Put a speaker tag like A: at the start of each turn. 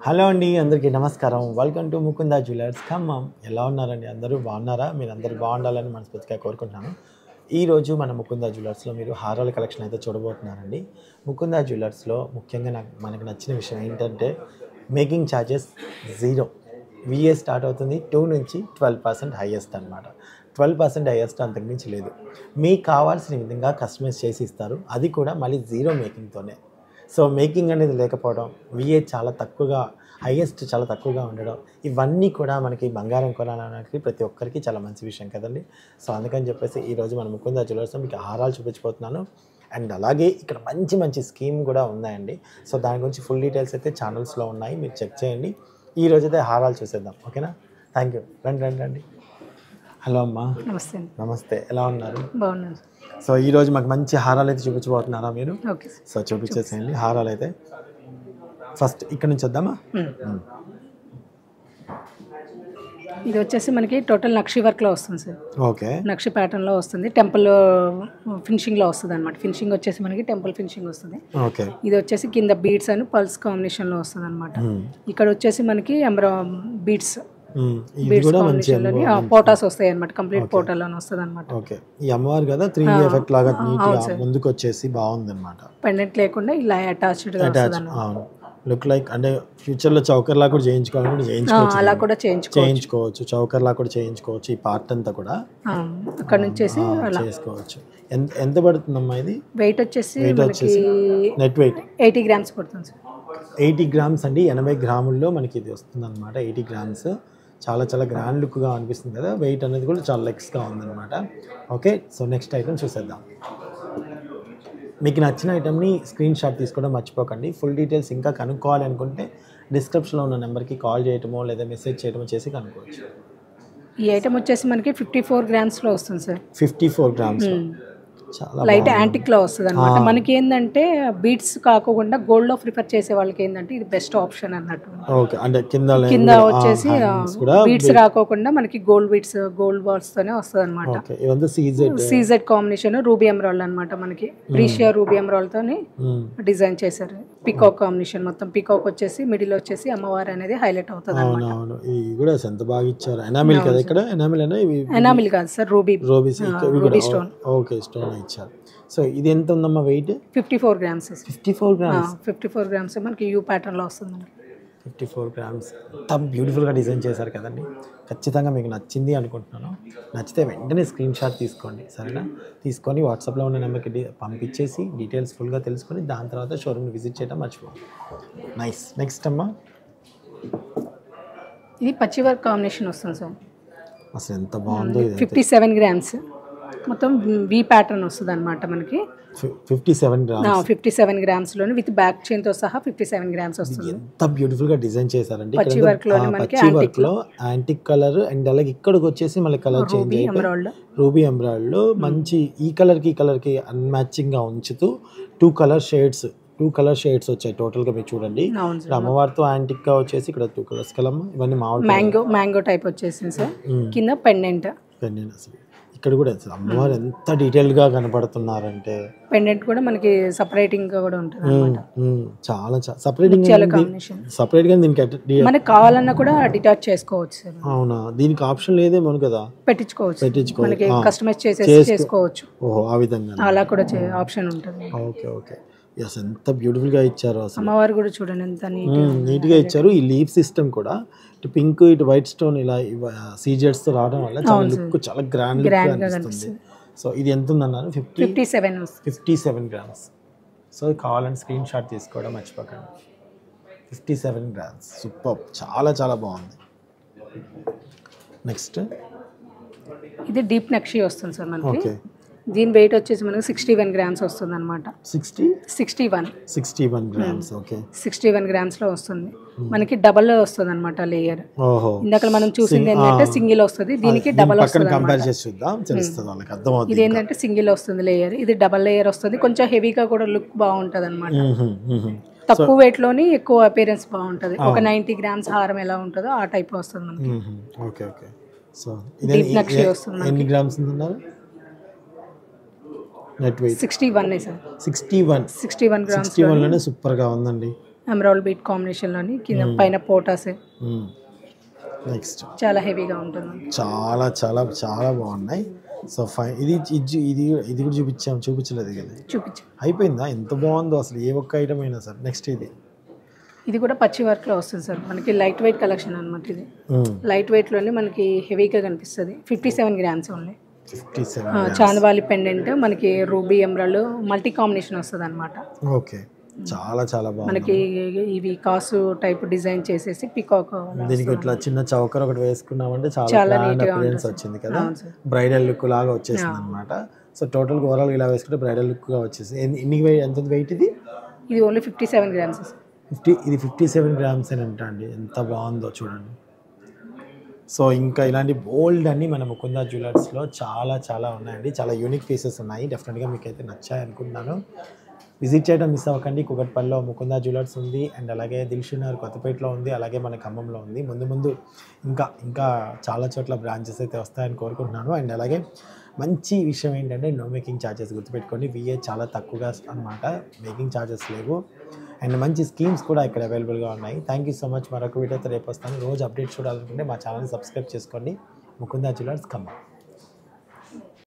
A: Hello అండి, అందరికీ నమస్కారం. Welcome to Mukunda jewellers Khammam. ఎలా ఉన్నారండి? అందరూ బాగున్నారా? మీరు అందరూ బాగుండాలని మనస్ఫూర్తిగా కోరుకుంటున్నాను. ఈరోజు మన ముకుందా జ్యువెలర్స్లో మీరు హారాల కలెక్షన్ అయితే చూడబోతున్నారండి. ముకుందా జ్యువెలర్స్లో ముఖ్యంగా మనకు నచ్చిన విషయం ఏంటంటే making charges zero. VA start అవుతుంది 2 నుంచి 12% హైయెస్ట్ అనమాట. 12% హైయెస్ట్, అంతకుమించి లేదు. మీకు కావాల్సిన విధంగా కస్టమైజ్ చేసి ఇస్తారు, అది కూడా మళ్ళీ జీరో మేకింగ్తోనే. సో మేకింగ్ అనేది లేకపోవడం, విఏ చాలా తక్కువగా, హైయెస్ట్ చాలా తక్కువగా ఉండడం, ఇవన్నీ కూడా మనకి బంగారం కొనాలనేది ప్రతి ఒక్కరికి చాలా మంచి విషయం కదండి. సో అందుకని చెప్పేసి ఈరోజు మన ముకుందా జ్యువెలర్స్లో మీకు హారాలు చూపించబోతున్నాను. అండ్ అలాగే ఇక్కడ మంచి మంచి స్కీమ్ కూడా ఉన్నాయండి. సో దాని గురించి ఫుల్ డీటెయిల్స్ అయితే ఛానల్స్లో ఉన్నాయి, మీరు చెక్ చేయండి. ఈరోజు అయితే హారాలు చూసేద్దాం, ఓకేనా? Thank you. రండి. హలో అమ్మా.
B: నమస్తే.
A: నమస్తే, ఎలా ఉన్నారు?
B: బాగున్నాను.
A: సో ఈరోజు మాకు మంచి హారాలు అయితే చూపించబోతున్నారా మీరు?
B: ఓకే.
A: సో చూపించేసేయండి హారాలు అయితే. ఫస్ట్ ఇక్కడ నుంచి వద్దామా?
B: ఇది వచ్చేసి మనకి టోటల్ నక్షి వర్క్లో వస్తుంది సార్.
A: ఓకే.
B: నక్షి ప్యాటర్న్లో వస్తుంది, టెంపుల్ ఫినిషింగ్లో వస్తుంది అనమాట. ఫినిషింగ్ వచ్చేసి మనకి టెంపుల్ ఫినిషింగ్ వస్తుంది.
A: ఓకే.
B: ఇది వచ్చేసి కింద బీడ్స్ అని పల్స్ కాంబినేషన్లో వస్తుంది అనమాట. ఇక్కడ వచ్చేసి మనకి బీడ్స్ కాంబినేషన్లోని పోటాస్ వస్తాయి అనమాట. కంప్లీట్ పోటాలోనే వస్తుంది అనమాట.
A: ఓకే. ఈ అమ్మవారు కదా 3D ఎఫెక్ట్ లాగా నీట్గా ముందుకు వచ్చేసి బాగుంది అనమాట.
B: పెండెంట్ లేకుండా ఇలా అటాచ్డ్ గా వస్తుంది అన్నమాట.
A: లుక్ లైక్ అంటే ఫ్యూచర్ లో చౌకర్ లా కూడా చేయించుకోవాలంటే చేయించుకోవచ్చు,
B: అలా కూడా
A: చేయించుకోవచ్చు, చౌకర్ లా కూడా చేయించుకోవచ్చు. ఈ పార్ట్ అంతా కూడా
B: అక్కడ నుంచి అలా
A: చేసుకోవచ్చు. ఎంత పడుతుందమ్మా ఇది?
B: వెయిట్ వచ్చేసి
A: నెట్ వెయిట్
B: 80 గ్రామ్స్ పడుతుంది సార్.
A: 80 గ్రామ్స్ అండి. 80 గ్రాముల్లో మనకి ఇది వస్తుంది అనమాట. 80 గ్రామ్స్ చాలా చాలా గ్రాండ్ లుక్గా అనిపిస్తుంది కదా. వెయిట్ అనేది కూడా చాలా లెగ్స్గా ఉందన్నమాట. ఓకే. సో నెక్స్ట్ ఐటమ్ చూసేద్దాం. మీకు నచ్చిన ఐటమ్ని స్క్రీన్ షాట్ తీసుకోవడం మర్చిపోకండి. ఫుల్ డీటెయిల్స్ ఇంకా కనుక్కోవాలి అనుకుంటే డిస్క్రిప్షన్లో ఉన్న నెంబర్కి కాల్ చేయటమో లేదా మెసేజ్ చేయటమో చేసి కనుక్కోవచ్చు.
B: ఈ ఐటమ్ వచ్చేసి మనకి 54 గ్రామ్స్లో వస్తుంది సార్.
A: 54 గ్రామ్స్, చాలా
B: లైట్ యాంటిక్ లో వస్తుంది అనమాట. మనకి ఏంటంటే బీడ్స్ కాకుండా గోల్డ్ లో ప్రిఫర్ చేసే వాళ్ళకి ఏంటంటే ఇది బెస్ట్ ఆప్షన్ అన్నట్టు.
A: ఓకే. అంటే కింద
B: వచ్చేసి బీడ్స్ రాకోకుండా మనకి గోల్డ్ బీడ్స్, గోల్డ్ బాల్స్ తోనే వస్తుంది అనమాట. సీజెడ్ కాంబినేషన్ రూబీ ఎమరాల్డ్ అనమాట. మనకి ప్రీషియా రూబీ ఎమరాల్డ్ తోని డిజైన్ చేశారు. పికాక్ కాంబినేషన్, మొత్తం పికాక్ వచ్చేసి మిడిల్ వచ్చేసి అమ్మవారు అనేది హైలైట్ అవుతుంది అనమాట.
A: ఎంత బాగా ఇచ్చారు. ఎనామిల్ కదా ఇక్కడ?
B: ఎనామిల్ కాదు sir, ruby stone.
A: Okay, stone ఇచ్చారు. సో ఇది ఎంత ఉందమ్మా వెయిట్?
B: 54 గ్రామ్స్.
A: 54 గ్రామ్స్.
B: 54 గ్రామ్స్ మనకి యూ ప్యాటర్న్ లో వస్తుంది.
A: 54 గ్రామ్స్. అంత బ్యూటిఫుల్గా డిజైన్ చేశారు కదండి. ఖచ్చితంగా మీకు నచ్చింది అనుకుంటున్నాను. నచ్చితే వెంటనే స్క్రీన్ షాట్ తీసుకోండి, సరేనా? తీసుకొని వాట్సాప్లో ఉన్న నెంబర్కి పంపించేసి డీటెయిల్స్ ఫుల్గా తెలుసుకొని దాని తర్వాత షోరూమ్ని విజిట్ చేయడం మర్చిపోండి. నైస్. నెక్స్ట్ అమ్మా,
B: ఇది పచ్చి వర్క్ కాంబినేషన్ వస్తుంది సార్.
A: అసలు ఎంత బాగుందో.
B: 57 గ్రామ్స్, మొత్తం వి ప్యాటర్న్ వస్తుంది అనమాట మనకి. 57 గ్రామ్స్ లోని విత్ బ్యాక్ చైన్ తో సహా 57 గ్రామ్స్ వస్తుంది.
A: ఎంత బ్యూటిఫుల్ గా డిజైన్ చేశారండి.
B: పచ్చి వర్క్ లో మనకి
A: యాంటిక్ కలర్ అండ్ అలాగే ఇక్కడికి వచ్చేసి మళ్ళీ కలర్ చేంజ్ అయిపోయి రూబీ ఎమరాల్డ్ లో మంచి ఈ కలర్ కి అన్మ్యాచింగ్ గా ఉంచుతూ 2 కలర్ షేడ్స్ వచ్చాయి టోటల్ గా. మీరు చూడండి, అమ్మవారితో యాంటిక్ గా వచ్చేసి ఇక్కడ 2 కలర్స్ కలమ్మ. ఇవన్నీ
B: మ్యాంగో టైప్ వచ్చేసింది సార్. కింద పెండెంట్
A: అసలు ఇక్కడ కూడా అమ్మవారు ఎంత డీటెయిల్ గా కనపడుతున్నారంటే.
B: పెండెంట్ కూడా మనకి సపరేటింగ్ గా కూడా ఉంటుంది అన్నమాట.
A: చాలా సపరేటింగ్ సపరేట్ గా దీనికి
B: మనకి కావాలన్నా కూడా డిటాచ్ చేసుకోవచ్చు సార్.
A: అవునా? దీనికి ఆప్షన్ లేదేమో కదా?
B: పెట్టించుకోవచ్చు, మనకి కస్టమైజ్ చేసుకోవచ్చు.
A: ఓహో, ఆ విధంగా
B: అలా కూడా ఆప్షన్ ఉంటుంది.
A: ఓకే. ఎస్, ఎంత బ్యూటిఫుల్ గా ఇచ్చారు. అసలు
B: అమ్మవారు కూడా చూడండి ఎంత
A: నీట్ గా ఇచ్చారు. ఈ లీఫ్ సిస్టమ్ కూడా ఇటు పింక్ ఇటు వైట్ స్టోన్ ఇలా సీజెడ్స్ తో రావడం వల్ల చాలా లుక్, చాలా గ్రాండ్ గా అనిపిస్తుంది. సో ఇది ఎంత ఉందన్నారు? 57 గ్రామ్స్. సో కావాలని స్క్రీన్ షాట్ తీసుకోవడం మర్చిపోకండి. 57 గ్రామ్స్, సూపర్, చాలా చాలా బాగుంది. నెక్స్ట్
B: ఇది డీప్ నక్షి వస్తుంది సార్ మనకి. దీని వెయిట్ వచ్చేసి మనకి 61 గ్రామ్స్ వస్తుంది అనమాట.
A: 61 గ్రామ్స్. ఓకే.
B: 61 గ్రామ్స్ లో వస్తుంది మనకి. డబల్ వస్తుంది అనమాట లేయర్. ఇందాక మనం చూసింది ఏంటంటే సింగిల్ వస్తుంది, దీనికి డబల్ వస్తుంది. ఇది ఏంటంటే సింగిల్ వస్తుంది లేయర్, ఇది డబల్ లేయర్ వస్తుంది. కొంచెం హెవీగా కూడా లుక్ బాగుంటది అనమాట. తక్కువ వెయిట్ లోని ఎక్కువ అపియరెన్స్ బాగుంటది. ఒక 90 గ్రామ్స్ హారం ఎలా ఉంటుందో ఆ టైప్ వస్తుంది మనకి.
A: ఓకే. సో ఇది ఎన్ని గ్రామ్స్ ఉందన్నారు? Net weight
B: 61 sir.
A: 61
B: గ్రామ్స్.
A: 61 లోనే సూపర్ గా ఉందండి.
B: ఎమరాల్డ్ బీట్ కాంబినేషన్లోని కింద పైన పోటాస్
A: నెక్స్ట్
B: చాలా హెవీగా ఉంటుంది.
A: చాలా చాలా చాలా బాగున్నాయి. సో ఇది ఇది కూడా చూపించలేదు కదా, అయిపోయిందా? ఎంత బాగుందో అసలు, ఏ ఒక్క ఐటమ్ అయినా సార్. నెక్స్ట్
B: ఇది కూడా పచ్చి వర్క్లో వస్తుంది సార్, మనకి లైట్ వెయిట్ కలెక్షన్ అనమాట. ఇది లైట్ వెయిట్లోనే మనకి హెవీగా కనిపిస్తుంది. 57 గ్రామ్స్ ఓన్లీ. చాందవాలి పెండెంట్ మనకి రూబీ ఎమరాల్డ్ మల్టీ కాంబినేషన్ వస్తుంది అనమాట.
A: ఓకే, చాలా చాలా బాగుంది.
B: మనకి ఇవి కాసు టైప్ డిజైన్ చేసేసి పికాక్
A: దీనికి ఇట్లా చిన్న చౌకర్ ఒకటి వేసుకున్నామంటే చాలా అపియరెన్స్ వచ్చింది కదా, బ్రైడల్ లుక్ లాగా వచ్చేసింది అనమాట. సో టోటల్ ఓవరాల్ ఇలా వేసుకుంటే బ్రైడల్ లుక్ గా వచ్చేసి ఎంత వెయిట్ ఇది?
B: ఇది ఓన్లీ 57 గ్రామ్స్.
A: ఇది 57 గ్రామ్స్ అని అండి. ఎంత బాగుందో చూడండి. సో ఇంకా ఇలాంటి బోల్డ్ అన్ని మన ముకుందా జ్యువెలర్స్లో చాలా చాలా ఉన్నాయండి. చాలా యూనిక్ పీసెస్ ఉన్నాయి. డెఫినెట్గా మీకు అయితే నచ్చాయి అనుకుంటున్నాను. విజిట్ చేయడం మిస్ అవ్వకండి. కూకట్పల్లిలో ముకుందా జ్యువెలర్స్ ఉంది, అండ్ అలాగే దిల్షునగర్ కొత్తపేటలో ఉంది, అలాగే మన ఖమ్మంలో ఉంది. ముందు ఇంకా చాలా చోట్ల బ్రాంచెస్ అయితే వస్తాయని కోరుకుంటున్నాను. అండ్ అలాగే మంచి విషయం ఏంటంటే నో మేకింగ్ ఛార్జెస్ గుర్తుపెట్టుకోండి. VA చాలా తక్కువగా అనమాట, మేకింగ్ ఛార్జెస్ లేవు. అండ్ మంచి స్కీమ్స్ కూడా ఇక్కడ అవైలబుల్గా ఉన్నాయి. Thank you so much. మరొక వీడియోతో రేపు వస్తాను. రోజు అప్డేట్స్ చూడాలనుకుంటే మా ఛానల్ని సబ్స్క్రైబ్ చేసుకోండి. ముకుందా జ్యువెలర్స్ ఖమ్మం.